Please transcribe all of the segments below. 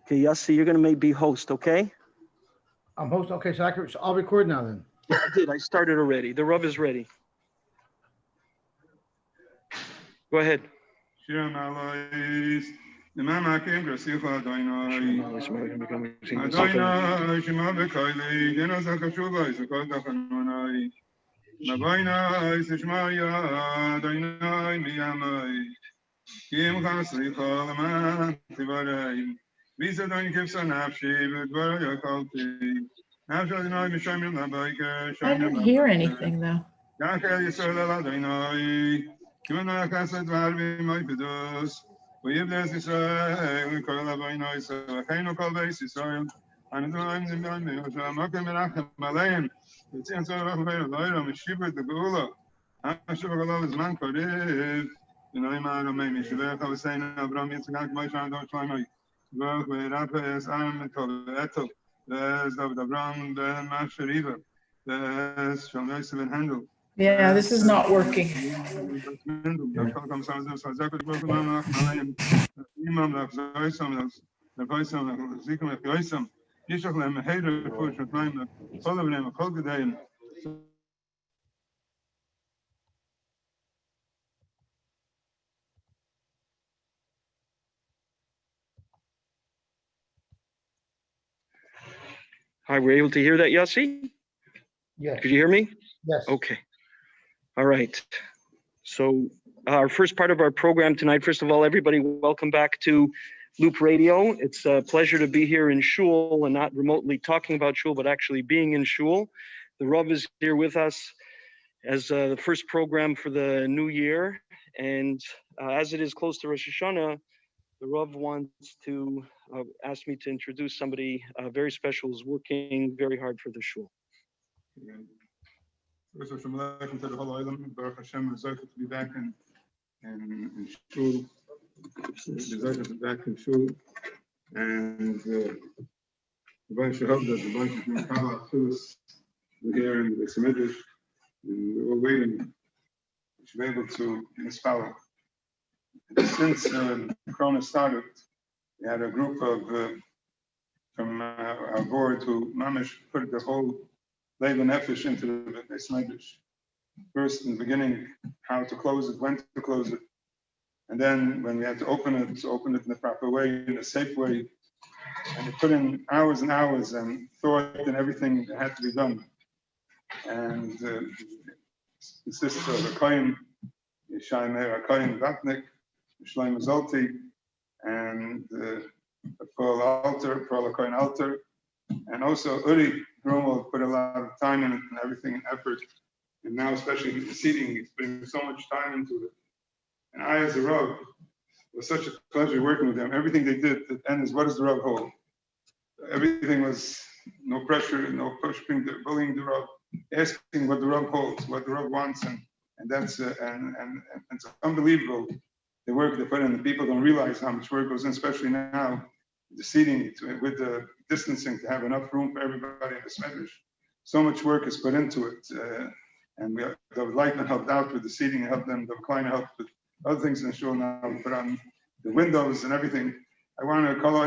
Okay, Yossi, you're going to be host, okay? I'm host. Okay, so I'll record now then. Yeah, I did. I started already. The Rav is ready. Go ahead. I didn't hear anything though. Yeah, this is not working. Hi, were you able to hear that, Yossi? Yes. Could you hear me? Yes. Okay. All right. So our first part of our program tonight, first of all, everybody, welcome back to LoopRadio. It's a pleasure to be here in Shul and not remotely talking about Shul, but actually being in Shul. The Rav is here with us as the first program for the new year. And as it is close to Rosh Hashanah, the Rav wants to ask me to introduce somebody very special who's working very hard for the Shul. First of all, welcome to the whole island. Baruch Hashem, we're excited to be back in Shul. We're excited to be back in Shul. And the bunch of hope that the bunch of Kabbalah students here in the Semitic, and we're all waiting to be able to inspire. Since Corona started, we had a group of from our board who mamish put the whole Leib and Nefesh into the Beis Medrash. First, in the beginning, how to close it, when to close it, and then when we had to open it in the proper way, in a safe way, and we put in hours and hours and thought and everything that had to be done. And consists of a kohen, Yeshai Meir HaKohen Vatnik, Shlomo Zolti, and a Pearl altar, Pearl HaKohen altar, and also Uri Gromel put a lot of time in it and everything and effort, and now especially the seating, he's putting so much time into it. And I, as a Rav, it was such a pleasure working with them. Everything they did at the end is, what does the Rav hold? Everything was no pressure, no pushing, bullying the Rav, asking what the Rav holds, what the Rav wants, and that's and it's unbelievable the work they put in. The people don't realize how much work goes in, especially now, the seating with the distancing to have enough room for everybody in the Smedrash. So much work is put into it, and the Lightman helped out with the seating, helped them. The Kleiner helped with other things in the show. Now we put on the windows and everything. I want to call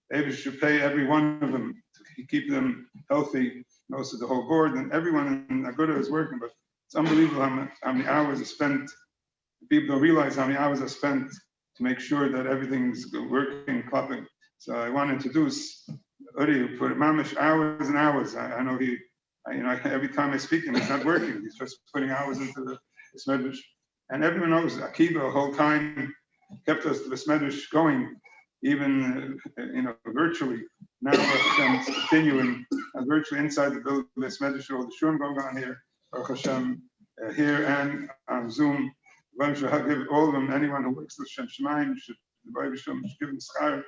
Maybe should pay every one of them to keep them healthy. And also the whole board and everyone in Agudah is working, but it's unbelievable how many hours are spent. People don't realize how many hours are spent to make sure that everything's working, clapping. So I want to introduce Uri for mamish hours and hours. I know every time I speak to him, it's not working. He's just putting hours into the Medrash. And everyone knows Akiva the whole time kept us the Medrash going, even virtually. Now Hashem's continuing virtually inside the building, the Medrash, all the shurim going on here, Baruch Hashem, here and on Zoom. Give all of them, anyone who works with Shem Shemaim, should give them schar,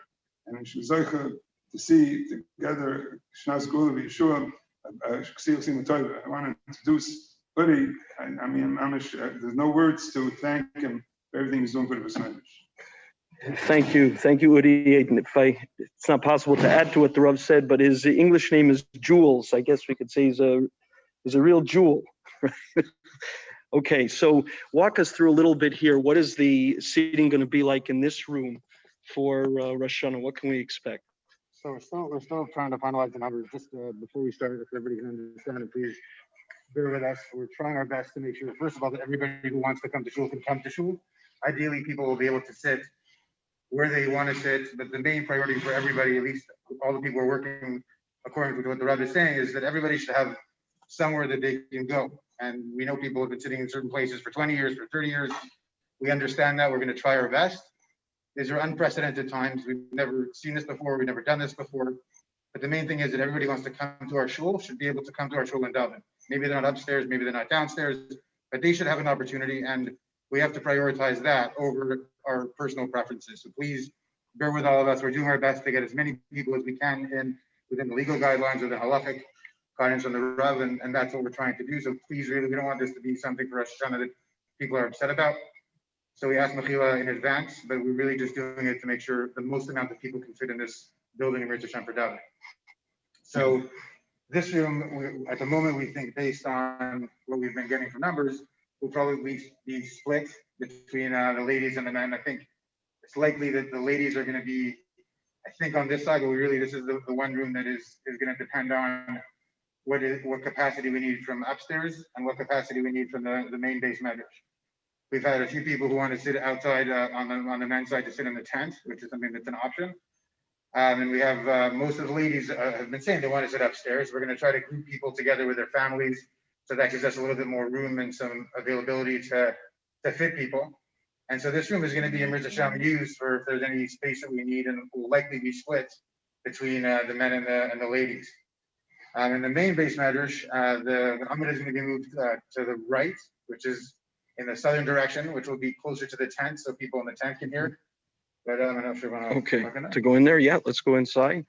and we should zeicha to see together Shnas Gula v'Yeshua, Taube. I want to introduce Uri. There's no words to thank him for everything he's doing for the Medrash. Thank you, Uri. It's not possible to add to what the Rav said, but his English name is Jules. I guess we could say he's a real jewel. Okay, so walk us through a little bit here. What is the seating going to be like in this room for Rosh Hashanah? What can we expect? So we're still trying to finalize the numbers. Just before we start, if everybody can understand it, please bear with us. We're trying our best to make sure, first of all, that everybody who wants to come to shul can come to shul. Ideally, people will be able to sit where they want to sit, but the main priority for everybody, at least all the people who are working according to what the Rabbi is saying, is that everybody should have somewhere that they can go. And we know people have been sitting in certain places for 20 years, for 30 years. We understand that. We're going to try our best. These are unprecedented times. We've never seen this before. We've never done this before. But the main thing is that everybody wants to come to our shul, should be able to come to our shul and daven. Maybe they're not upstairs, maybe they're not downstairs, but they should have an opportunity, and we have to prioritize that over our personal preferences. So please bear with all of us. We're doing our best to get as many people as we can in within the legal guidelines of the halachic guidance on the Rav, and that's what we're trying to do. So please, really, we don't want this to be something for Rosh Hashanah that people are upset about. So we asked Mechila in advance, but we're really just doing it to make sure the most amount of people can fit in this building in Mirza Hashem for davening. So this room, at the moment, we think based on what we've been getting from numbers, will probably be split between the ladies and the men. I think it's likely that the ladies are going to be, I think, on this side, but this is the one room that is going to depend on what capacity we need from upstairs and what capacity we need from the main base medrash. We've had a few people who want to sit outside on the men's side to sit in the tent, which is something that's an option. And we have most of the ladies have been saying they want to sit upstairs. We're going to try to group people together with their families, so that gives us a little bit more room and some availability to fit people. And so this room is going to be in Mirza Hashem used for if there's any space that we need, and will likely be split between the men and the ladies. In the main base medrash, the Agudah is going to be moved to the right, which is in the southern direction, which will be closer to the tent, so people in the tent can hear. But I'm not sure when Okay, to go in there, yeah, let's go inside.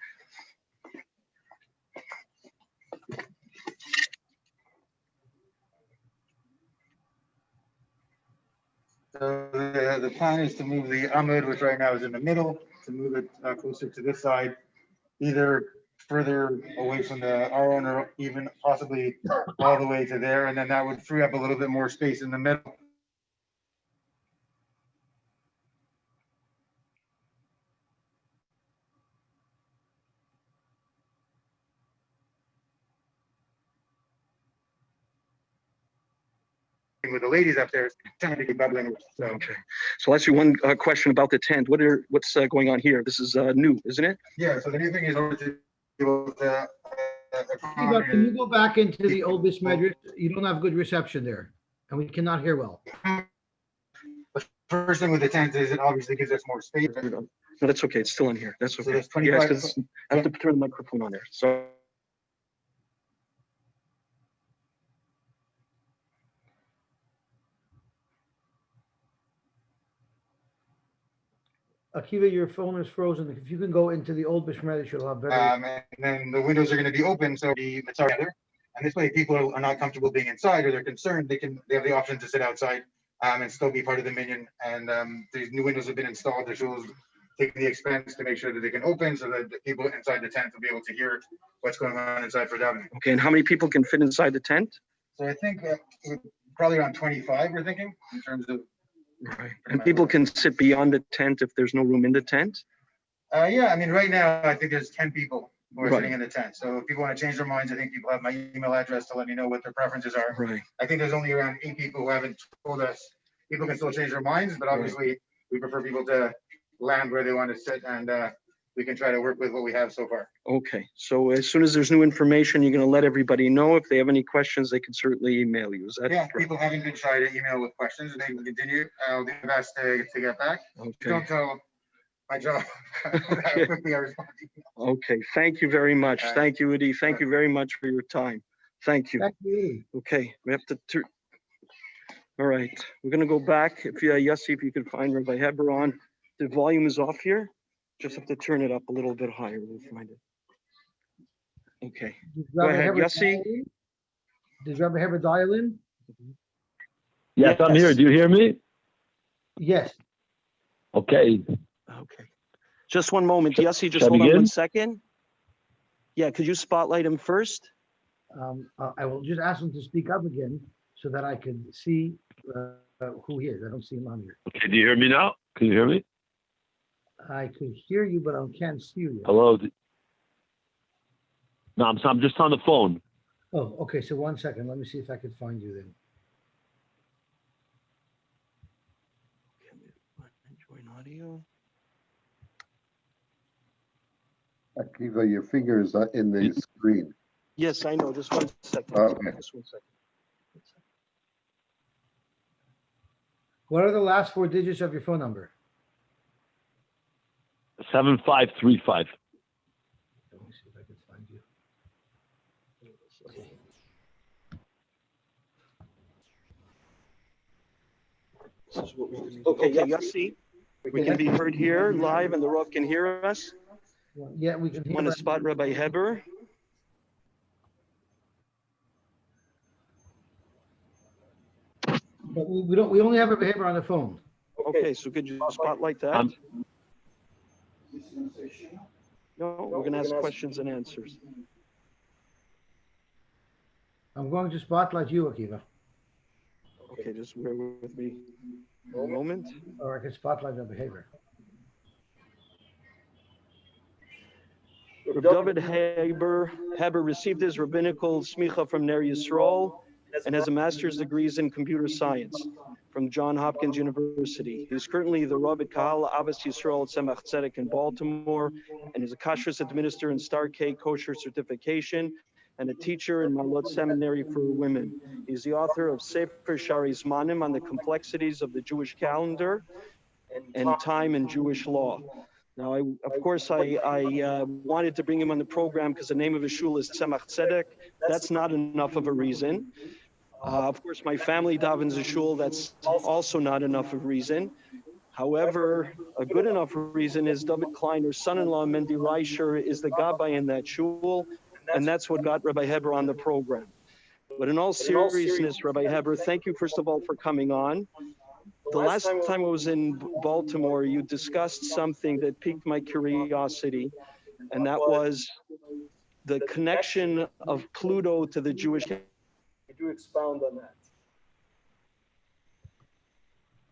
So the plan is to move the Amud, which right now is in the middle, to move it closer to this side, either further away from the Aron or even possibly all the way to there, and then that would free up a little bit more space in the middle. With the ladies up there, it's trying to be bubbling. So. Okay, so let's do one question about the tent. What's going on here? This is new, isn't it? Yeah. So the new thing is Akiva, can you go back into the old base medrash? You don't have good reception there, and we cannot hear well. The first thing with the tent is it obviously gives us more space. No, that's okay. It's still in here. That's okay. So there's 25. Yes, because I have to turn the microphone on there. So. Akiva, your phone is frozen. If you can go into the old base medrash, you'll have better. And then the windows are going to be open, so it's together. And this way, if people are not comfortable being inside or they're concerned, they have the option to sit outside and still be part of the minyan. And these new windows have been installed. The shul's taking the expense to make sure that they can open, so that the people inside the tent will be able to hear what's going on inside for davening. Okay, and how many people can fit inside the tent? So I think probably around 25. We're thinking in terms of. Right, and people can sit beyond the tent if there's no room in the tent? Yeah, I mean, right now, I think there's 10 people who are Right. sitting in the tent. So if people want to change their minds, I think people have my email address to let me know what their preferences are. Right. I think there's only around 8 people who haven't told us. People can still change their minds, but obviously we prefer people to land where they want to sit, and we can try to work with what we have so far. Okay, so as soon as there's new information, you're going to let everybody know. If they have any questions, they can certainly email you. Is that Yeah, right? people haven't been shy to email with questions, and they can continue. I'll do my best to get back. Okay. Don't tell my job how quickly I respond to emails. Okay, thank you very much. All right. Thank you, Udi. Thank you very much for your time. Thank you. Thank you. Okay, we have to. All right, we're going to go back. If Yossi, if you can find Rabbi Heber on. The volume is off here. Just have to turn it up a little bit higher. We'll find it. Okay. Go ahead, Yossi. Does Rabbi Heber dial in? Yes, I'm here. Do you hear me? Yes. Okay. Okay. Just one moment. Yossi, just shall I hold on begin? 1 second. Yeah, could you spotlight him first? I will just ask him to speak up again so that I can see who he is. I don't see him on here. Okay, do you hear me now? Can you hear me? I could hear you, but I can't see you yet. Hello? No, I'm just on the phone. Oh, okay. So 1 second. Let me see if I can find you then. Join audio. Akiva, your finger is in the screen. Yes, I know. Just 1 second. Okay. Just 1 second. What are the last 4 digits of your phone number? 7535. Let me see if I can find you. Okay, Yosy, we can be heard here live and the Rav can hear us. Well, yeah, we can hear. Want to spot Rabbi Heber? But we don't. We only have a Heber on the phone. Okay, so could you spotlight that? No, we're going to ask questions and answers. I'm going to spotlight you, Akiva, Okay, just bear with me a moment. or I can spotlight the behavior. Dovid Heber received his rabbinical smicha from Ner Yisrael and has a master's degrees in computer science from Johns Hopkins University. He is currently the Rav at Kahal Avos Yisrael at Tzemach Tzedek in Baltimore and is a kashrus administrator and Star K kosher certification and a teacher in Molad Seminary for Women. He's the author of Sefer Shari Zmanim on the complexities of the Jewish calendar and time in Jewish law. Now, of course, I wanted to bring him on the program because the name of his shul is Tzemach Tzedek. That's not enough of a reason. Of course, my family davens a shul. That's also not enough of a reason. However, a good enough reason is Dovid Kleiner's son-in-law, Mendy Reicher, is the gabbai in that shul, and that's what got Rabbi Heber on the program. But in all seriousness, Rabbi Heber, thank you, first of all, for coming on. The last time I was in Baltimore, you discussed something that piqued my curiosity, and that was the connection of Pluto to the Jewish. Could you expound on that?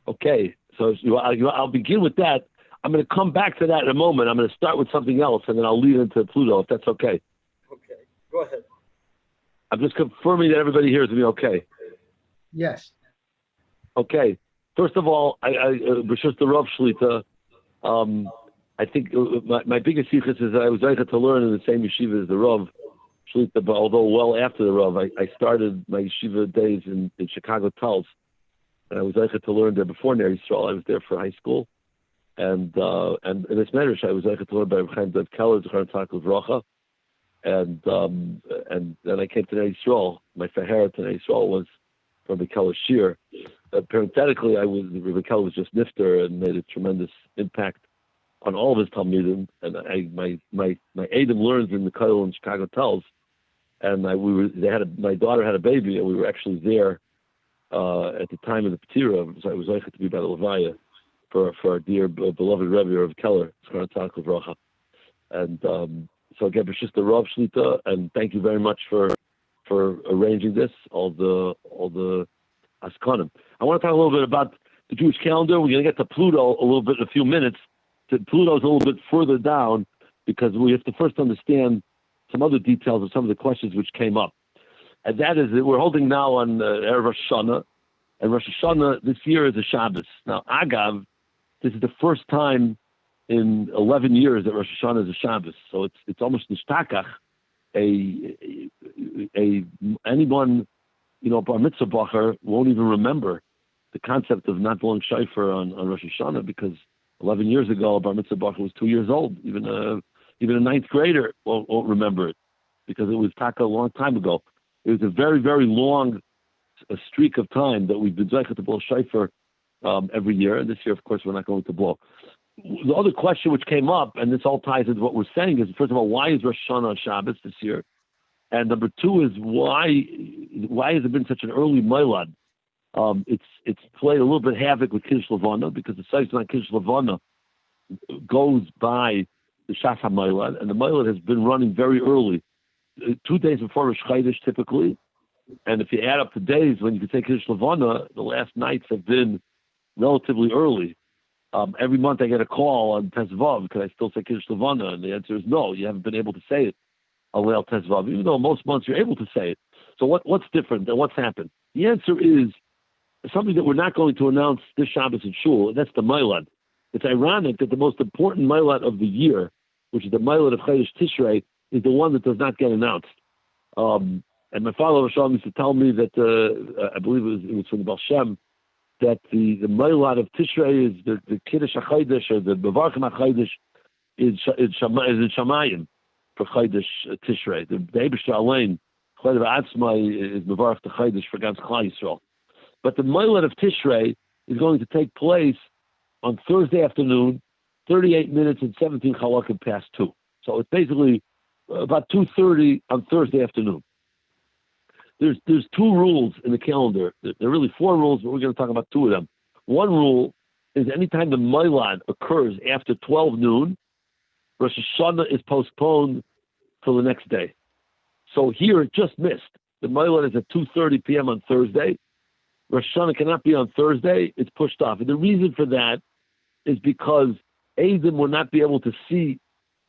Okay, so I'll begin with that. I'm going to come back to that in a moment. I'm going to start with something else, and then I'll lead into Pluto, if that's okay. Okay, go ahead. I'm just confirming that everybody hears me okay. Yes. Okay. First of all, B'shus the Rav Shlita, I think my biggest secret is that I was able to learn in the same yeshiva as the Rav Shlita, but although well after the Rav, I started my yeshiva days in Chicago Taube, and I was able to learn there before Ner Yisrael. I was there for high school, and in this medrash I was able to learn by Rabbi Dovid Keller, Zechar Tzaddik Livracha, and then I came to Ner Yisrael. My fahera to Ner Yisrael was Rabbi Keller Shir. Parenthetically, Rabbi Keller was just nifter and made a tremendous impact on all of his talmidim. And my Adam learns in the Kollel in Chicago Taube, and my daughter had a baby, and we were actually there at the time of the P'tira. So I was lucky to be by the Levaya for our dear beloved Rabbi Rav Keller, Zechar Tzaddik Livracha. And so again, it's just the Rav Shlita, and thank you very much for arranging this, all the Askanim. I want to talk a little bit about the Jewish calendar. We're going to get to Pluto a little bit in a few minutes. Pluto's a little bit further down because we have to first understand some other details of some of the questions which came up. And that is that we're holding now on Erev Rosh Hashanah, and Rosh Hashanah this year is a Shabbos. Now, Agav, this is the first time in 11 years that Rosh Hashanah is a Shabbos. So it's almost nishtakach. Anyone, bar mitzvah bacher won't even remember the concept of not blowing shofar on Rosh Hashanah, because 11 years ago a bar mitzvah bacher was 2 years old. Even a ninth grader won't remember it, because it was taka a long time ago. It was a very, very long streak of time that we've been zeicha to blow shofar every year, and this year, of course, we're not going to blow. The other question which came up, and this all ties into what we're saying, is first of all, why is Rosh Hashanah on Shabbos this year? And number two is why has it been such an early Molad? It's played a little bit havoc with Kiddush Levana, because the size on Kiddush Levana goes by the Shas HaMolad, and the Molad has been running very early, 2 days before Rosh Chodesh typically, And if you add up the days when you can say Kiddush Levana, the last nights have been relatively early. Every month I get a call on Tezvav, can I still say Kiddush Levana? And the answer is no, you haven't been able to say it on Leil Tezvav, even though most months you're able to say it. So what's different and what's happened? The answer is something that we're not going to announce this Shabbos in Shul, and that's the Molad. It's ironic that the most important Molad of the year, which is the Molad of Chodesh Tishrei, is the one that does not get announced. And my father Rasham used to tell me that I believe it was from the Baal Shem, that the Molad of Tishrei is the Kiddush HaChodesh or the Bevarchim HaChodesh is in Shamayim for Chodesh Tishrei. The Eibishter Alein, Chodesh Atzmai is Bevarch the Chodesh for Gans Klal Yisrael. But the Molad of Tishrei is going to take place on Thursday afternoon, 38 minutes and 17 halakim past 2. So it's basically about 2:30 on Thursday afternoon. There's 2 rules in the calendar. There are really 4 rules, but we're going to talk about 2 of them. One rule is anytime the Molad occurs after 12 noon, Rosh Hashanah is postponed till the next day. So here it just missed. The Molad is at 2:30 p.m. on Thursday. Rosh Hashanah cannot be on Thursday. It's pushed off. And the reason for that is because Eidim will not be able to see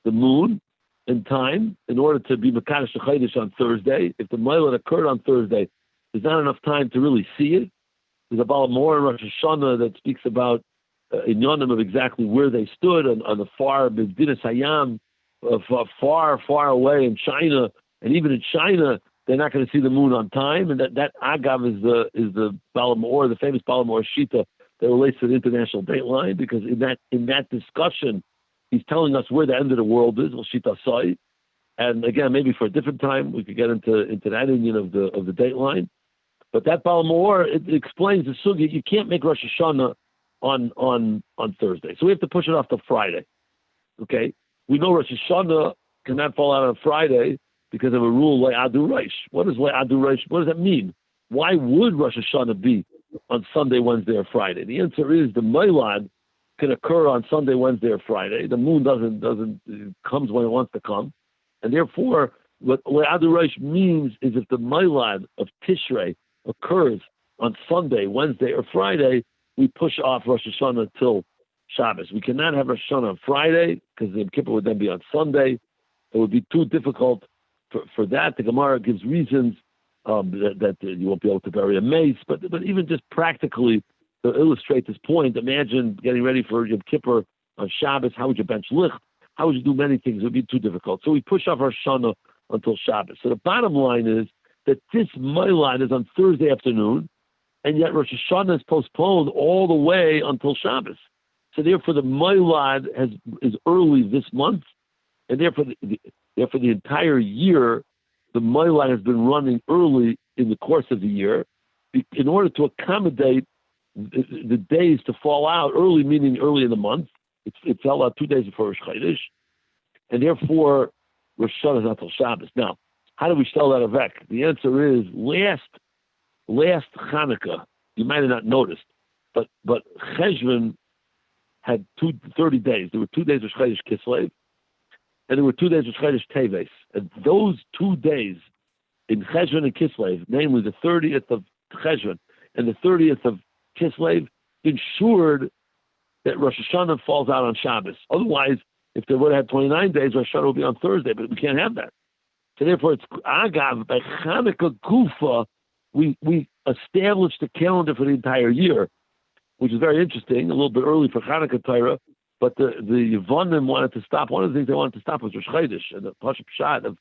the moon in time in order to be Mekadosh Chodesh on Thursday. If the Molad occurred on Thursday, there's not enough time to really see it. There's a Baltimore in Rosh Hashanah that speaks about inyanim of exactly where they stood on the far B'dinas Hayam, far away in China, and even in China they're not going to see the moon on time. And that Agav is the Baltimore, the famous Baltimore Shita that relates to the international dateline, because in that discussion he's telling us where the end of the world is, Shita Sai. And again, maybe for a different time we could get into that union of the dateline. But that Baltimore, it explains the sugya. You can't make Rosh Hashanah on Thursday, so we have to push it off to Friday. Okay, we know Rosh Hashanah cannot fall out on Friday because of a rule Le'adu Reish. What is Le'adu Reish? What does that mean? Why would Rosh Hashanah be on Sunday, Wednesday, or Friday? The answer is the Molad can occur on Sunday, Wednesday, or Friday. The moon doesn't it comes when it wants to come, and therefore what Le'adu Reish means is if the Molad of Tishrei occurs on Sunday, Wednesday, or Friday, we push off Rosh Hashanah till Shabbos. We cannot have Rosh Hashanah on Friday because the Yom Kippur would then be on Sunday. It would be too difficult for that. The Gemara gives reasons that you won't be able to bury a mace, but even just practically to illustrate this point, imagine getting ready for Yom Kippur on Shabbos. How would you bench licht? How would you do many things? It would be too difficult. So we push off Rosh Hashanah until Shabbos. So the bottom line is that this Molad is on Thursday afternoon, and yet Rosh Hashanah is postponed all the way until Shabbos. So therefore the Molad is early this month, and therefore the entire year, the Molad has been running early in the course of the year in order to accommodate the days to fall out early, meaning early in the month. It fell out 2 days before Rosh Chodesh, and therefore Rosh Hashanah is not till Shabbos. Now, how do we sell that avek? The answer is last Hanukkah, you might have not noticed, but Cheshvan had 30 days. There were 2 days of Chodesh Kislev, and there were 2 days of Chodesh Teves. And those 2 days in Cheshvan and Kislev, namely the 30th of Cheshvan and the 30th of Kislev, ensured that Rosh Hashanah falls out on Shabbos. Otherwise, if they would have had 29 days, Rosh Hashanah would be on Thursday, but we can't have that. So therefore, it's Agav, by Chanukah Gufa, we established the calendar for the entire year, which is very interesting, a little bit early for Chanukah Torah, but the Yevonim wanted to stop. One of the things they wanted to stop was Rosh Chodesh, and the Pashup Pshat of,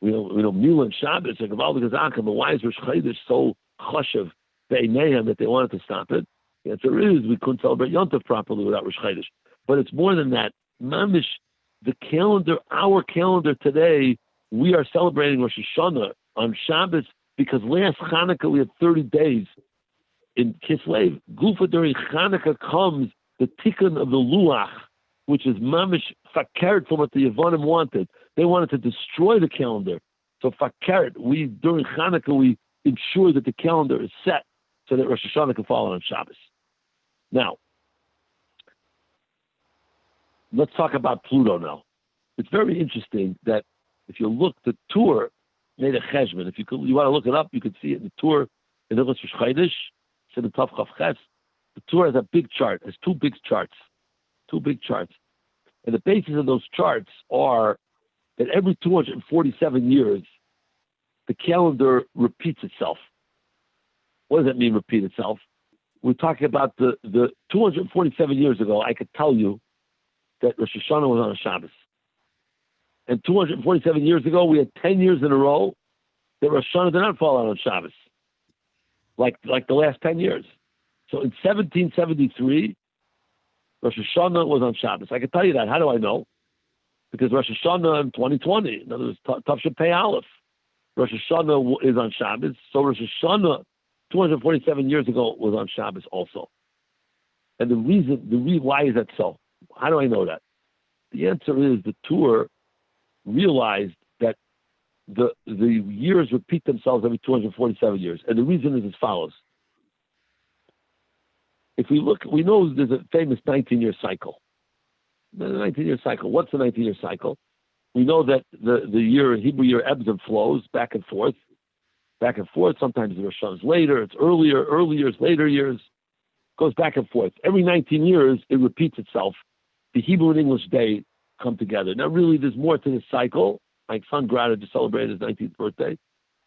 Mila and Shabbos, and Gavaldi Gazachim, but why is Rosh Chodesh so chashav, Beinehem, that they wanted to stop it? The answer is we couldn't celebrate Yom Tov properly without Rosh Chodesh. But it's more than that. Mamish, the calendar, our calendar today, we are celebrating Rosh Hashanah on Shabbos because last Hanukkah we had 30 days in Kislev. Gufa during Hanukkah comes the tikkun of the Luach, which is mamish fakert from what the Yevonim wanted. They wanted to destroy the calendar. So fakert, during Hanukkah we ensure that the calendar is set so that Rosh Hashanah can fall on Shabbos. Now, let's talk about Pluto now. It's very interesting that if you look, the tour made a cheshbon. If you want to look it up, you can see it in the tour in the Rosh Chodesh. It's in the Tav Chav Ches. The tour has a big chart. Has two big charts. And the basis of those charts are that every 247 years, the calendar repeats itself. What does that mean, repeat itself? We're talking about the 247 years ago, I could tell you that Rosh Hashanah was on a Shabbos. And 247 years ago, we had 10 years in a row that Rosh Hashanah did not fall out on Shabbos, like the last 10 years. So in 1773, Rosh Hashanah was on Shabbos. I can tell you that. How do I know? Because Rosh Hashanah in 2020, in other words, Tavshin Pei Aleph, Rosh Hashanah is on Shabbos. So Rosh Hashanah 247 years ago was on Shabbos also. And the reason why is that so? How do I know that? The answer is the tour realized that the years repeat themselves every 247 years. And the reason is as follows. If we look, we know there's a famous 19-year cycle. The 19-year cycle. What's the 19-year cycle? We know that the Hebrew year ebbs and flows back and forth. Sometimes the Rosh Hashanah is later, it's early years, later years. Goes back and forth. Every 19 years, it repeats itself. The Hebrew and English day come together. Now, really, there's more to this cycle. My son Grada just celebrated his 19th birthday.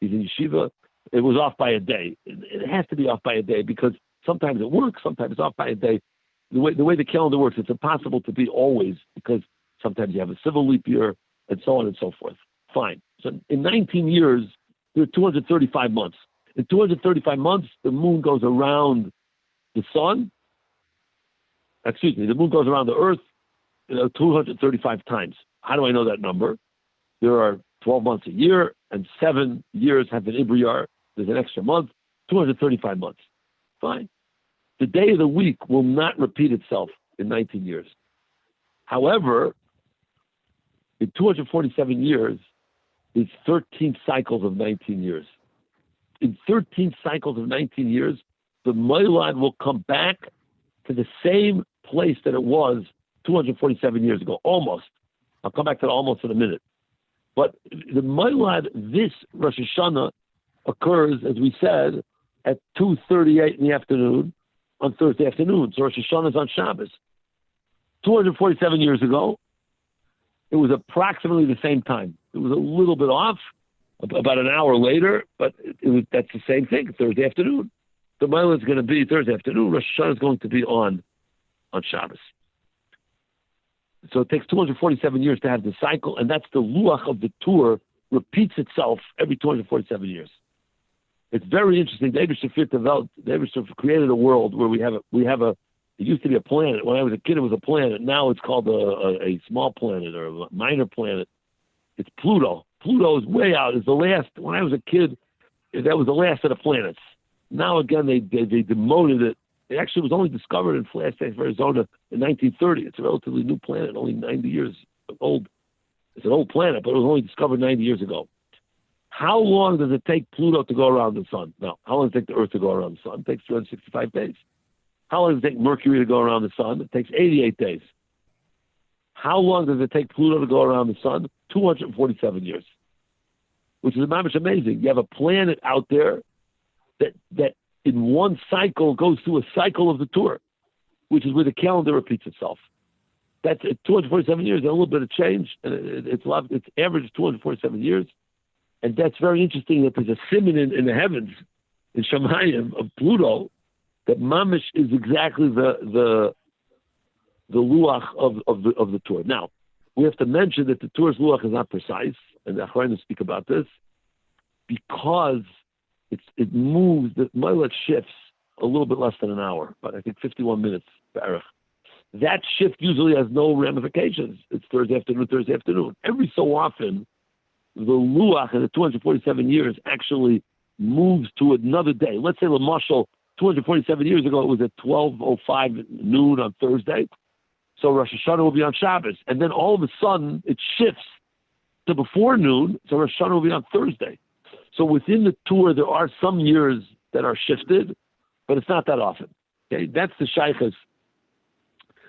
He's in yeshiva. It was off by a day. It has to be off by a day because sometimes it works, sometimes it's off by a day. The way the calendar works, it's impossible to be always because sometimes you have a civil leap year and so on and so forth. Fine. So in 19 years, there are 235 months. In 235 months, the moon goes around the sun. The moon goes around the earth 235 times. How do I know that number? There are 12 months a year, and 7 years have an Ibriyar. There's an extra month, 235 months. Fine. The day of the week will not repeat itself in 19 years. However, in 247 years, is 13 cycles of 19 years. In 13 cycles of 19 years, the Molad will come back to the same place that it was 247 years ago, almost. I'll come back to that almost in a minute. But the Molad, this Rosh Hashanah, occurs, as we said, at 2:38 in the afternoon on Thursday afternoon. So Rosh Hashanah is on Shabbos. 247 years ago, it was approximately the same time. It was a little bit off, about an hour later, but that's the same thing, Thursday afternoon. The Molad is going to be Thursday afternoon. Rosh Hashanah is going to be on Shabbos. So it takes 247 years to have the cycle, and that's the luach of the tour, repeats itself every 247 years. It's very interesting. The Heber created a world where we have a. It used to be a planet. When I was a kid, it was a planet. Now it's called a small planet or a minor planet. It's Pluto. Pluto is way out. It's the last. When I was a kid, that was the last of the planets. Now again, they demoted it. It actually was only discovered in Flagstaff, Arizona in 1930. It's a relatively new planet, only 90 years old. It's an old planet, but it was only discovered 90 years ago. How long does it take Pluto to go around the sun? No. How long does it take the Earth to go around the sun? It takes 365 days. How long does it take Mercury to go around the sun? It takes 88 days. How long does it take Pluto to go around the sun? 247 years, which is amazing. You have a planet out there that in one cycle goes through a cycle of the tour, which is where the calendar repeats itself. That's 247 years, a little bit of change, and it's average 247 years. And that's very interesting that there's a simon in the heavens, in Shamayim, of Pluto, that Mamish is exactly the luach of the tour. Now, we have to mention that the tour's luach is not precise, and the Acharayim speak about this, because it moves, the Molad shifts a little bit less than an hour, but I think 51 minutes. That shift usually has no ramifications. It's Thursday afternoon. Every so often, the luach in the 247 years actually moves to another day. Let's say, Lamashal, 247 years ago, it was at 12:05 noon on Thursday. So Rosh Hashanah will be on Shabbos. And then all of a sudden, it shifts to before noon, so Rosh Hashanah will be on Thursday. So within the tour, there are some years that are shifted, but it's not that often. Okay, that's the shaykhs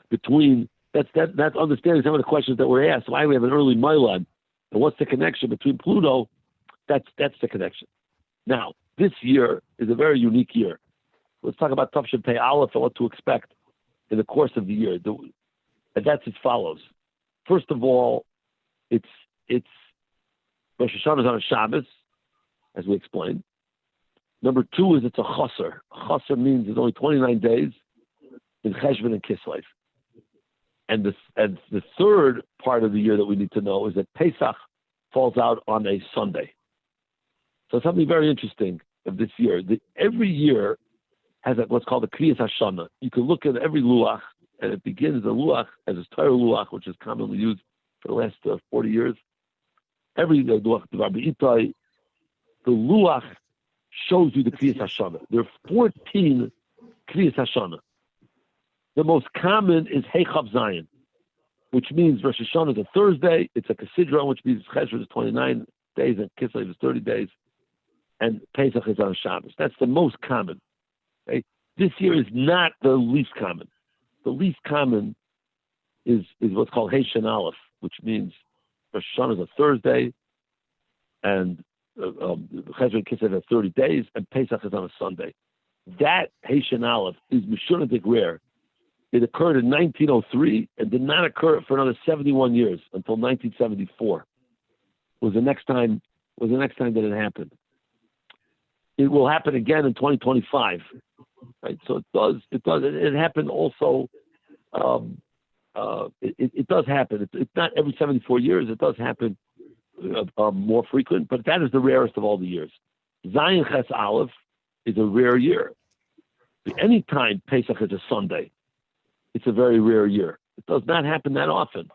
between, that's understanding some of the questions that were asked. Why do we have an early Molad? And what's the connection between Pluto That's the connection. Now, this year is a very unique year. Let's talk about Tavshin Pei Aleph and what to expect in the course of the year. And that's as follows. First of all, it's Rosh Hashanah is on a Shabbos, as we explained. Number two is it's a chaser. Chaser means there's only 29 days in Cheshvan and Kislev. And the third part of the year that we need to know is that Pesach falls out on a Sunday. So something very interesting of this year. Every year has what's called a Kriyas Hashanah. You can look at every luach, and it begins the luach as a Torah luach, which is commonly used for the last 40 years. Every luach, the Rabbi Yetta, the luach shows you the Kriyas Hashanah. There are 14 Kriyas Hashanah. The most common is Heichav Zion, which means Rosh Hashanah is a Thursday. It's a Kasidron, which means Cheshvan is 29 days and Kislev is 30 days, and Pesach is on Shabbos. That's the most common. Okay? This year is not the least common. The least common is what's called Heishan Aleph, which means Rosh Hashanah is a Thursday, and Cheshvan and Kislev have 30 days, and Pesach is on a Sunday. That Heishan Aleph is Mishunadik rare. It occurred in 1903 and did not occur for another 71 years until 1974. Was the next time that it happened. It will happen again in 2025, right? So it does. It happened also. It does happen. It's not every 74 years. It does happen more frequent, but that is the rarest of all the years. Zayin Ches Aleph is a rare year. Any time Pesach is a Sunday, it's a very rare year. It does not happen that often.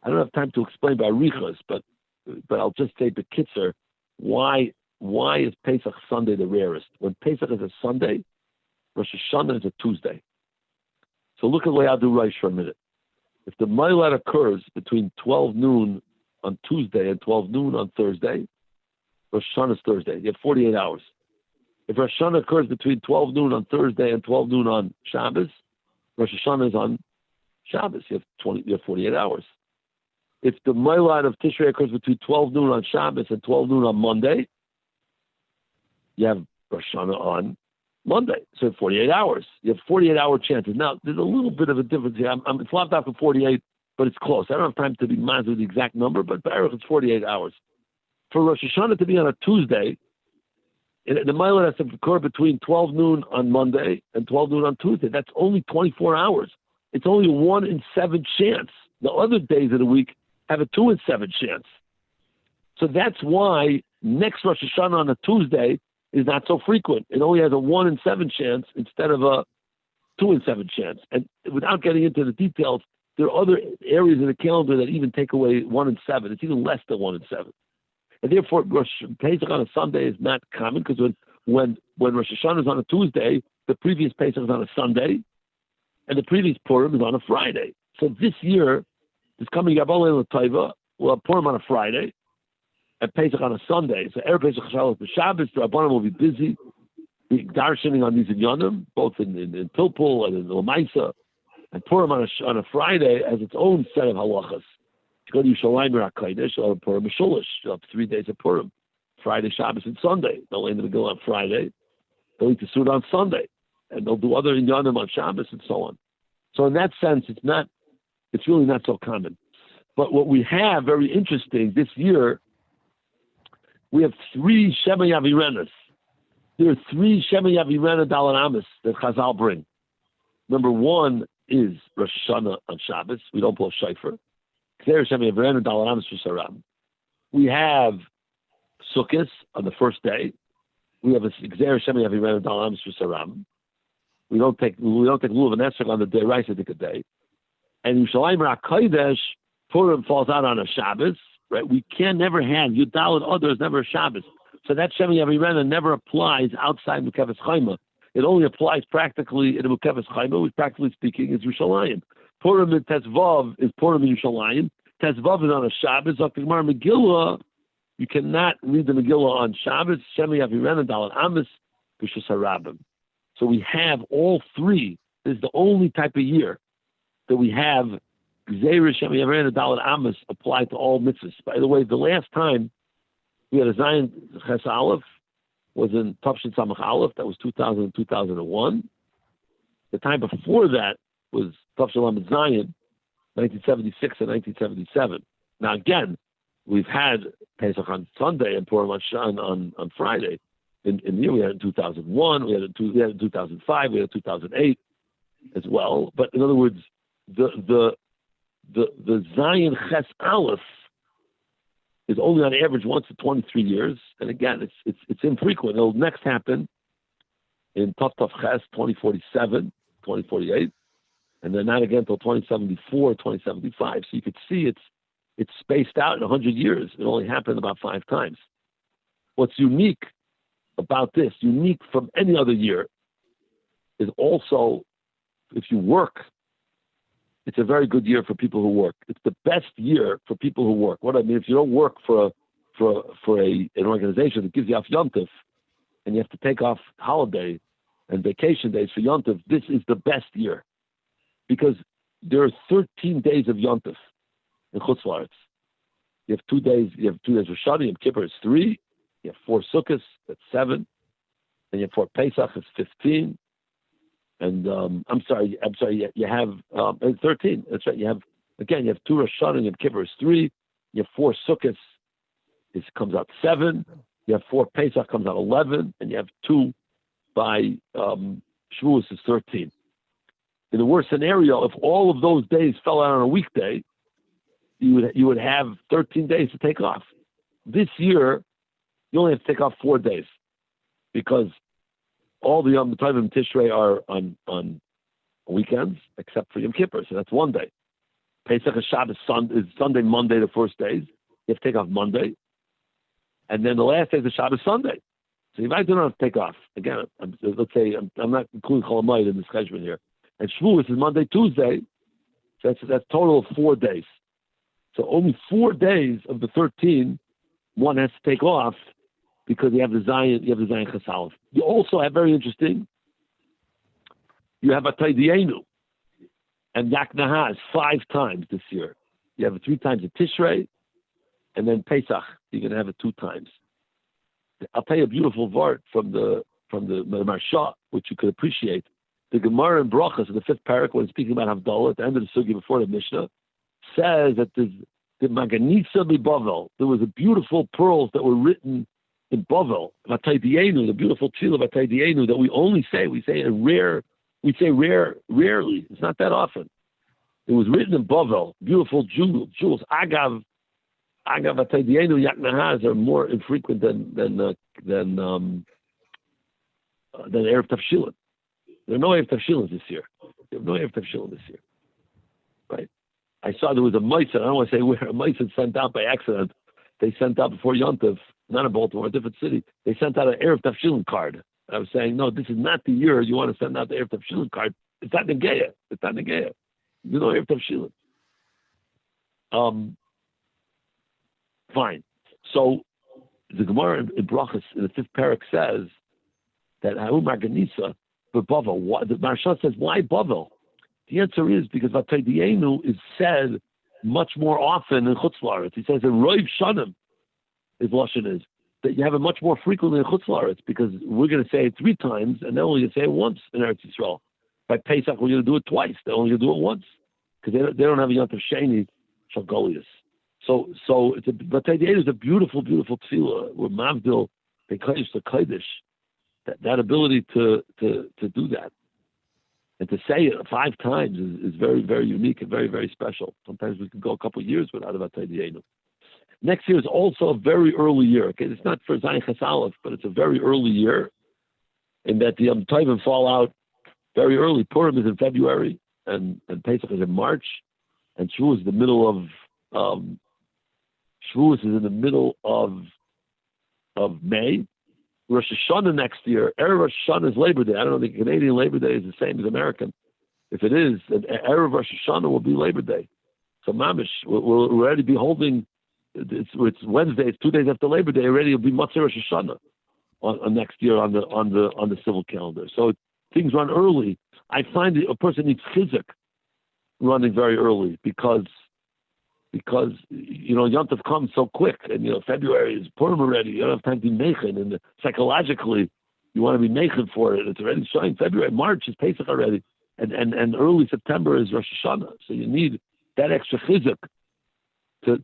I don't have time to explain by Arichas, but I'll just say the Kitzer, why is Pesach Sunday the rarest? When Pesach is a Sunday, Rosh Hashanah is a Tuesday. So look at the way I'll do Reish for a minute. If the Molad occurs between 12 noon on Tuesday and 12 noon on Thursday, Rosh Hashanah is Thursday. You have 48 hours. If Rosh Hashanah occurs between 12 noon on Thursday and 12 noon on Shabbos, Rosh Hashanah is on Shabbos. You have 48 hours. If the Molad of Tishrei occurs between 12 noon on Shabbos and 12 noon on Monday, you have Rosh Hashanah on Monday. So you have 48 hours. You have 48-hour chances. Now, there's a little bit of a difference here. It's flopped out for 48, but it's close. I don't have time to be mazed with the exact number, but it's 48 hours. For Rosh Hashanah to be on a Tuesday, the Molad has to occur between 12 noon on Monday and 12 noon on Tuesday. That's only 24 hours. It's only a 1 in 7 chance. The other days of the week have a 2 in 7 chance. So that's why next Rosh Hashanah on a Tuesday is not so frequent. It only has a 1 in 7 chance instead of a 2 in 7 chance. And without getting into the details, there are other areas in the calendar that even take away 1 in 7. It's even less than 1 in 7. And therefore, Pesach on a Sunday is not common because when Rosh Hashanah is on a Tuesday, the previous Pesach is on a Sunday, and the previous Purim is on a Friday. So this year, this coming Yabal and Taube, we'll have Purim on a Friday, and Pesach on a Sunday. So Erev Pesach Shabbos, the Rabbanim will be busy darshaning on these inyanim, both in Pilpul and in Lamaisa, and Purim on a Friday has its own set of halachas. Go to Yerushalayim or HaKodesh or Purim Mishulish. You'll have 3 days of Purim, Friday, Shabbos, and Sunday. They'll end the Megillah on Friday. They'll eat the Suda on Sunday, and they'll do other inyanim on Shabbos and so on. So in that sense, it's really not so common. But what we have, very interesting, this year, we have 3 Shema Yavirenas. There are 3 Shema Yavirena Dalan Amos that Chazal bring. Number 1 is Rosh Hashanah on Shabbos. We don't blow shofar. We have Sukkot on the first day. We have a Gzer Shem Yaviren Dalam Saram. We don't take Lulav and Esrog on the day right day. And Yerushalayim HaKodesh, Purim falls out on a Shabbos, right? We can never have Yudal and others, never a Shabbos. So that Shem Yavirena never applies outside Mukevas Chayma. It only applies practically in a Mukevas Chayma, which practically speaking is Yerushalayim. Purim and Tezvav is Purim in Yerushalayim. Tezvav is on a Shabbos. Gemara Megillah, you cannot read the Megillah on Shabbos. Shem Yavirena Dalan Amos B'Shus HaRabim. So we have all 3. This is the only type of year that we have Gzeira Shem Yavirena Dalan Amos applied to all mitzvahs. By the way, the last time We had a Zion Ches Aleph, was in Tavshin Samach Aleph, that was 2000 and 2001. The time before that was Tavshin Lamed Zion, 1976 and 1977. Now again, we've had Pesach on Sunday and Purim on Friday. In the year we had in 2001, we had in 2005, we had in 2008 as well. But in other words, the Zion Ches Aleph is only on average once in 23 years, and again, it's infrequent. It'll next happen in Tov Ches 2047, 2048, and then not again until 2074, 2075. So you could see it's spaced out in 100 years. It only happened about 5 times. What's unique about this, unique from any other year, is also if you work, it's a very good year for people who work. It's the best year for people who work. What I mean, if you don't work for an organization that gives you off Yom Tov, and you have to take off holiday and vacation days for Yom Tov, this is the best year, because there are 13 days of Yom Tov in Chutz La'aretz. You have 2 days. You have 2 days of Shani. Yom Kippur is 3. You have 4 Sukkos, that's 7. And you have 4 Pesach, it's 15. And I'm sorry, you have 13. That's right. You have 2 Rosh Hashanah and Yom Kippur is 3. You have 4 Sukkos, it comes out 7. You have 4 Pesach, comes out 11, and you have 2 by Shavuos is 13. In the worst scenario, if all of those days fell out on a weekday, you would have 13 days to take off. This year, you only have to take off 4 days, because all the Yom Tov and Tishrei are on weekends, except for Yom Kippur, so that's 1 day. Pesach and Shabbos is Sunday, Monday, the first days. You have to take off Monday, and then the last day is the Shabbos Sunday. So you might don't have to take off. Again, let's say I'm not including Chol Hamoed in this cheshbon here. And Shavuos is Monday, Tuesday, so that's total of 4 days. So only 4 days of the 13, one has to take off, because you have the Zion Ches Aleph. You also have, very interesting, you have a Taidienu and Yak Nahas 5 times this year. You have it 3 times at Tishrei, and then Pesach, you're going to have it 2 times. I'll tell you a beautiful vart from the Marsha, which you could appreciate. The Gemara in Brachas, in the 5th parak, when speaking about Havdalah, at the end of the Sugi before the Mishnah, says that the Maganitza Bavel, there was a beautiful pearls that were written in Bavel, Vataydienu, the beautiful tefillah of Vataydienu, that we say rarely. It's not that often. It was written in Bavel, beautiful jewels. Agav Vataydienu Yak are more infrequent than Erev Tavshilin. There are no Erev Tavshilin this year. Right? I saw there was a mice, I don't want to say where, a mice had sent out by accident. They sent out before Yom Tov, not in Baltimore, a different city. They sent out an Erev Tavshilin card. I was saying, no, this is not the year you want to send out the Erev Tavshilin card. It's not Negeya. You know Erev Tavshilin. Fine. So the Gemara in Brachas in the 5th parak says that Hahu Marganisa for Bavel. The Marsha says, why Bavel? The answer is because Vataydienu is said much more often in Chutz La'aretz. He says in Roiv Shanim, his lashon is that you have it much more frequently in Chutz La'aretz, because we're going to say it 3 times and then we're going to say it once in Eretz Yisrael. By Pesach, we're going to do it twice. They're only going to do it once, because they don't have a Yom Tov Sheni Shalgolius. So Vataydienu is a beautiful, beautiful tefillah. We're Mavdil Bekodesh to Kodesh. That ability to do that. And to say it 5 times is very, very unique and very, very special. Sometimes we can go a couple of years without a Vataydienu. Next year is also a very early year. Okay, it's not for Zion Ches Aleph, but it's a very early year, in that the Yom Tovim fall out very early. Purim is in February, and Pesach is in March, and Shavuos is in the middle of May. Rosh Hashanah next year, Erev Rosh Hashanah is Labor Day. I don't know if the Canadian Labor Day is the same as American. If it is, then Erev Rosh Hashanah will be Labor Day. So Mamish, we'll already be holding, it's Wednesday, it's 2 days after Labor Day, already it'll be Matzah Rosh Hashanah on next year on the civil calendar. So things run early. I find that a person needs chizuk running very early, because because Yom Tov comes so quick, and February is Purim already. You don't have time to be meichen, and psychologically, you want to be meichen for it. It's already showing February, March is Pesach already, and early September is Rosh Hashanah. So you need that extra chizuk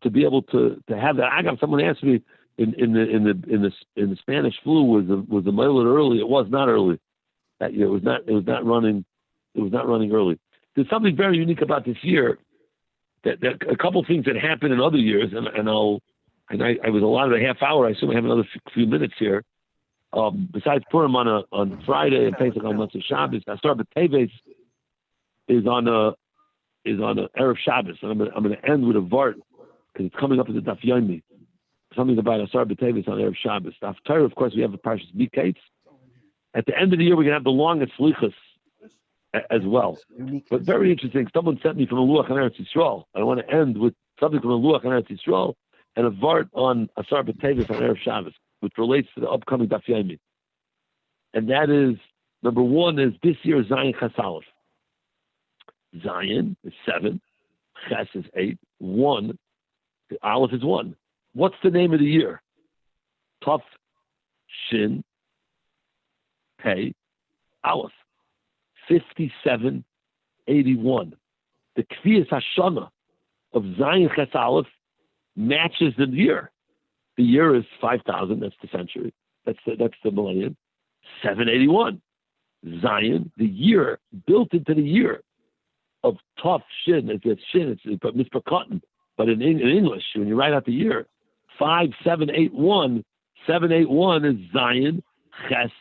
to be able to have that. I got someone asked me in the Spanish flu was the Molad early? It was not early. That year it was not running early. There's something very unique about this year. That a couple of things that happened in other years, and I was allotted a half hour. I assume I have another few minutes here. Besides Purim on Friday and Pesach on Motzei Shabbos, Asar B'Teves is on a Erev Shabbos, and I'm going to end with a vart because it's coming up in the Daf Yomi. Something about Asar B'Teves on Erev Shabbos. The Haftarah, of course, we have the Parshas Miketz. At the end of the year, we're going to have the longest slichas as well. But very interesting. Someone sent me from a Luach on Eretz Yisrael. I want to end with something from a Luach on Eretz Yisrael and a vart on Asar B'Teves on Erev Shabbos, which relates to the upcoming Daf Yomi. And that is, number one is this year Zayin Ches Aleph. Zayin is 7, Ches is 8, 1, the Aleph is 1. What's the name of the year? Tov Shin Pei Aleph. 5781. The Kviyas Hashana of Zayin Ches Aleph matches the year. The year is 5,000. That's the century. That's the millennium. 781. Zayin, the year built into the year of Tov Shin. It's Shin. It's Mr. Cotton. But in English, when you write out the year, 5781. 781 is Zayin Ches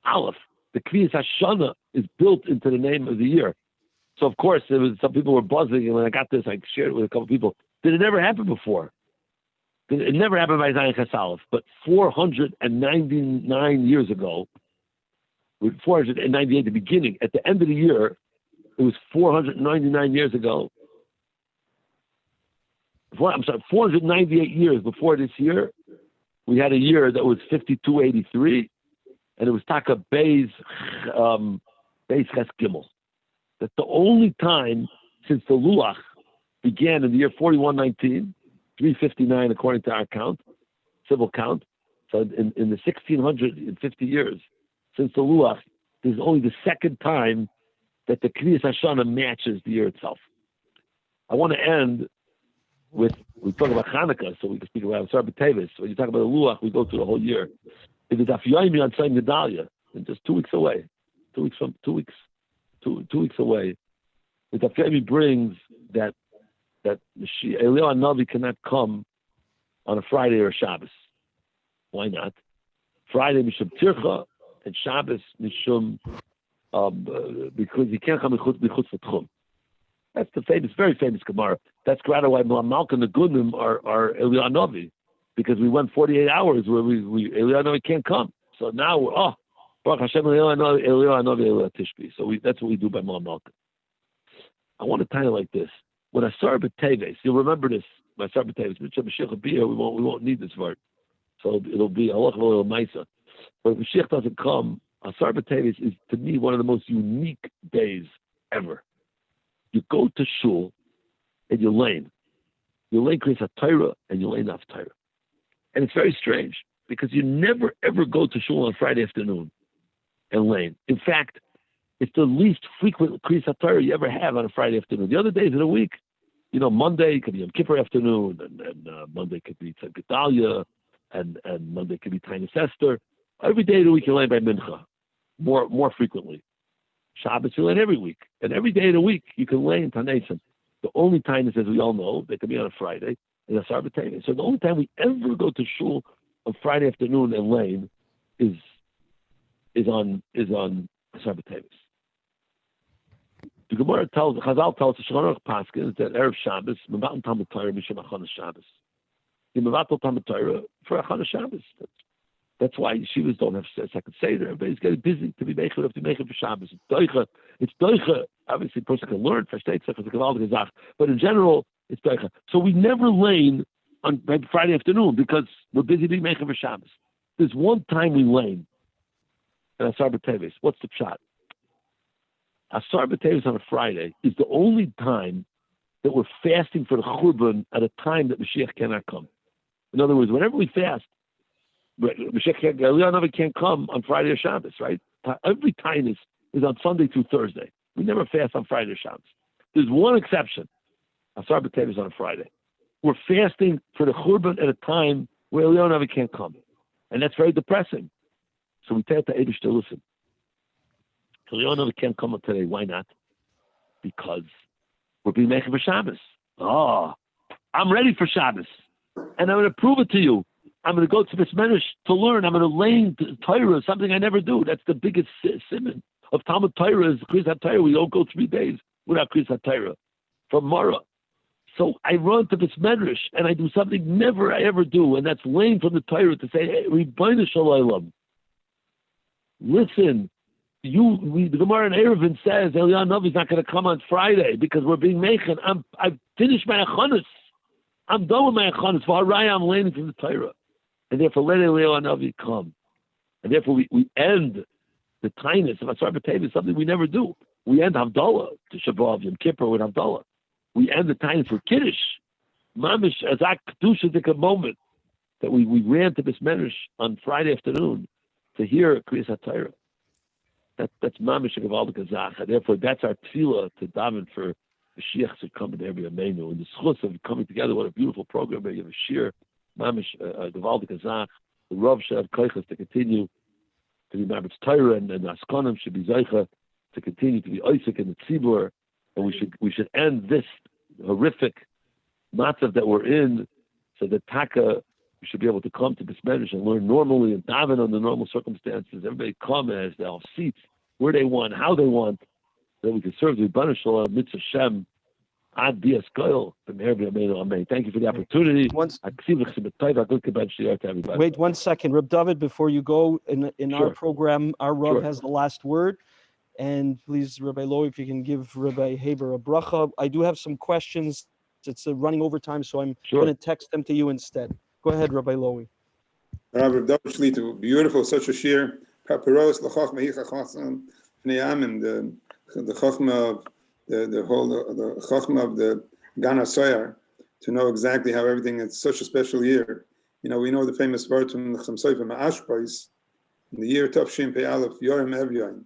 Aleph. The Kviyas Hashana is built into the name of the year. So, of course, some people were buzzing, and when I got this, I shared it with a couple of people. Did it never happen before? It never happened by Zayin Ches Aleph, but 499 years ago, 498 at the beginning, at the end of the year, it was 499 years ago. 498 years before this year, we had a year that was 5283, and it was Taka Beis Ches Gimel. That's the only time since the Luach began in the year 4119, 359 according to our count, civil count. So in the 1650 years since the Luach, this is only the second time that the Kviyas Hashana matches the year itself. I want to end with, we talk about Hanukkah, so we can speak about Asar B'Teves. When you talk about the Luach, we go through the whole year. In the Daf Yomi on Tzayim Gedalia, and just 2 weeks away, 2 weeks away, the Daf Yomi brings that Eliyahu Hanavi cannot come on a Friday or a Shabbos. Why not? Friday Mishum Tircha and Shabbos Mishum because he can't come Michutz L'Tchum. That's the very famous Gemara. That's rather why Malka and the Gunim are Eliyahu Hanavi, because we went 48 hours where Eliyahu Hanavi can't come. So now we're Baruch Hashem Eliyahu Hanavi Tishbi. So that's what we do by Malka. I want to tell you like this. When Asar B'Teves, you'll remember this. When Asar B'Teves, Mashiach will be here. We won't need this word. So it'll be Allah Chol Maisa. But if Mashiach doesn't come, Asar B'Teves is to me one of the most unique days ever. You go to shul and you lane. You lane Kriyas HaTorah and you lane Haftarah. And it's very strange because you never ever go to shul on Friday afternoon and lane. In fact, it's the least frequent Kriyas HaTorah you ever have on a Friday afternoon. The other days of the week, Monday could be Yom Kippur afternoon, and Monday could be Tzad Gedalia, and Monday could be Tainus Esther. Every day of the week you lane by Mincha, more frequently. Shabbos you lane every week, and every day of the week you can lane Tanesim. The only time is, as we all know, they can be on a Friday, and Asar B'Teves. So the only time we ever go to shul on Friday afternoon and lane is on Asar B'Teves. The Gemara tells, Chazal tells the Shulchan Aruch Paskins that Erev Shabbos, Mevatel Talmud Torah Mishum Achanas Shabbos. You Mevatel Talmud Torah for Achanas Shabbos. That's why yeshivas don't have second seder. Everybody's getting busy to be meicher for Shabbos. It's doicha. Obviously, a person can learn versteht sich as a gewaltige Sache, but in general, it's doicha. So we never lane on Friday afternoon because we're busy being meicher for Shabbos. There's one time we lane, and Asar B'Teves. What's the pshat? Asar B'Teves on a Friday is the only time that we're fasting for the Churban at a time that Mashiach cannot come. In other words, whenever we fast, Mashiach can't come on Friday or Shabbos, right? Every time is on Sunday through Thursday. We never fast on Friday or Shabbos. There's one exception. Asar B'Tev is on a Friday. We're fasting for the Churban at a time where Eliyahu can't come. And that's very depressing. So we tell the Eibush to listen. Eliyahu can't come up today. Why not? Because we're being making for Shabbos. Oh, I'm ready for Shabbos. And I'm going to prove it to you. I'm going to go to Bismenish to learn. I'm going to learn Torah, something I never do. That's the biggest simon of Talmud Torah is Kriyas HaTorah. We don't go 3 days without Kriyas HaTorah from Mara. So I run to Bismenish and I do something never I ever do, and that's laying from the Torah to say, hey, Rebbeinu Shalom. Listen, the Gemara in Eruvin says Eliyahu Novi is not going to come on Friday because we're being meichen. I've finished my achanas. I'm done with my achanas. For Haraya, I'm laying from the Torah. And therefore, let Eliyahu Novi come. And therefore, we end the kindness of Asar B'Tev, something we never do. We end Havdalah to Shabbat, Yom Kippur with Havdalah. We end the kindness with Kiddush. Mamish, as a Kedusha moment that we ran to Bismenish on Friday afternoon to hear Kriyas HaTorah. That's Mamish Gavaldik Azach. Therefore, that's our tefillah to daven for Mashiach to come to every Amenu. And the schus of coming together, what a beautiful program. You have a shir, Mamish Gavaldik Azach. The Rav should have koiches to continue to be Mamish Torah, and the Askonim should be Zeicha to continue to be Isaac and the Tzibur. And we should end this horrific matzav that we're in, so that Taka, we should be able to come to Bismenish and learn normally and daven under normal circumstances. Everybody come as they all seats where they want, how they want, that we can serve the Rebbeinu Shalom, Mitzvah Shem, Ad Bias Goyal, from Heber Amen. Amen. Thank you for the opportunity. Wait 1 second, Reb Dovid, before you go, in Sure. our program, our Rav Sure. has the last word. And please, Rabbi Lo, if you can give Rabbi Heber a bracha. I do have some questions. It's running over time, so I'm Sure. going to text them to you instead. Go ahead, Rabbi Lowy. Rabbi Dovid Shlita, beautiful, such a shir. Papiros, the Chachma, Hichachasam, Pneyam, and the Chachma of the Chachma of the Gana Soyar, to know exactly how everything, it's such a special year. You know, we know the famous word from the Chemsoifa Ma'ashpais, in the year Tavshin Pei Aleph, Yorim Evyoin,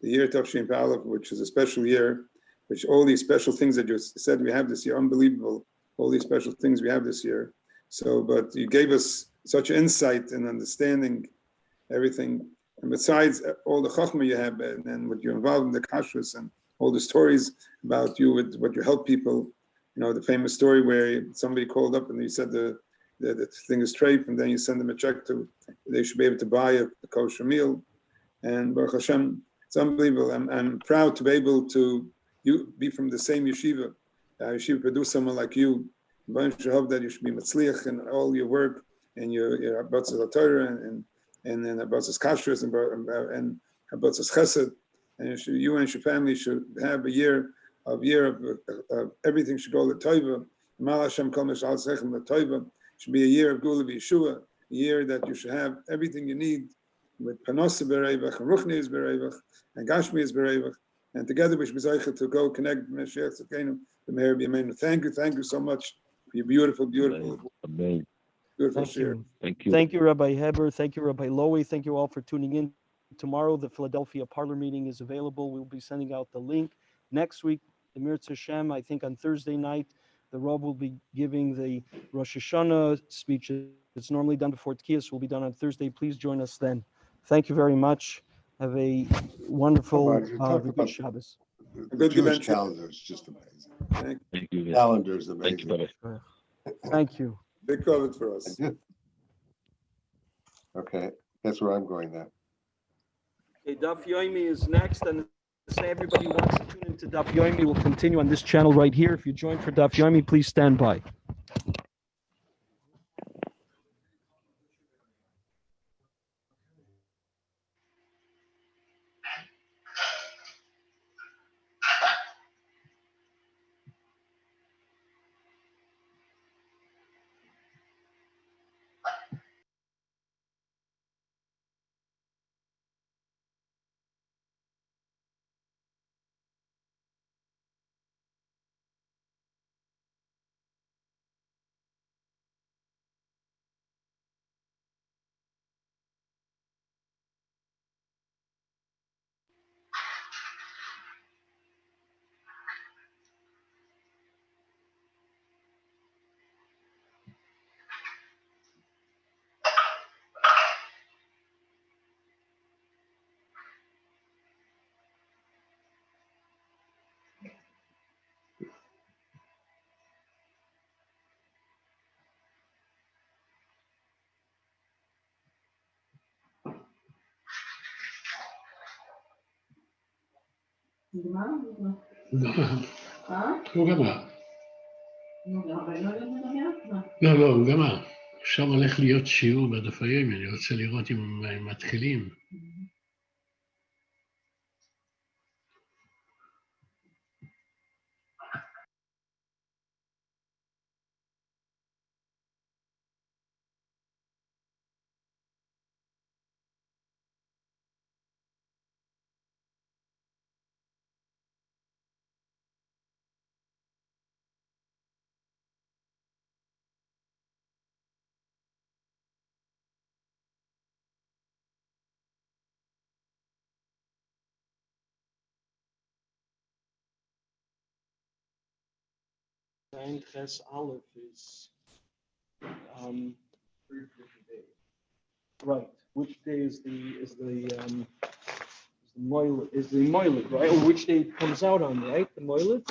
the year Tavshin Pei Aleph, which is a special year, which all these special things that you said we have this year, unbelievable, all these special things we have this year. So, but you gave us such insight and understanding everything. And besides all the chachma you have and what you're involved in the kashrus and all the stories about you, with what you help people, you know, the famous story where somebody called up and he said the thing is treif, and then you send them a check to, they should be able to buy a kosher meal. And Baruch Hashem, it's unbelievable. I'm proud to be able to be from the same yeshiva. Yeshiva produce someone like you. I hope that you should be matzliach in all your work and your abatzas Torah and abatzas kashrus and abatzas chesed. And you and your family should have a year of everything should go to Taube. Mal Hashem kol mishal sechem Taube. Should be a year of Gula Yeshua, a year that you should have everything you need with Panos Bereivach and Ruchni is Bereivach and Gashmi is Bereivach, and together we should be zeicha to go connect Mashiach Tzidkenu, the Meher B'Yameinu. Thank you so much for your beautiful Amen. beautiful Thank share. you. Thank you. Thank you, Rabbi Heber. Thank you, Rabbi Lowy. Thank you all for tuning in. Tomorrow, the Philadelphia Parlor meeting is available. We'll be sending out the link. Next week, the Mirz Hashem, I think on Thursday night, the Rav will be giving the Rosh Hashanah speech. It's normally done before Tkiyas. Will be done on Thursday. Please join us then. Thank you very much. Have a wonderful good Shabbos. The Jewish calendar is just amazing. Thank you. Calendar is Thank you, amazing. brother. Thank you. Big covet for us. Okay, that's where I'm going now. Okay, Daf Yomi is next, and say everybody who wants to tune into Daf Yomi will continue on this channel right here. If you join for Daf Yomi, please stand by. הוא גמר. לא, הוא גמר. עכשיו הולך להיות שיעור בדף היומי, אני רוצה לראות אם הם מתחילים. Nine Ches Aleph is right. Which day is the Molad, right? Or which day it comes out on, right? The Molad?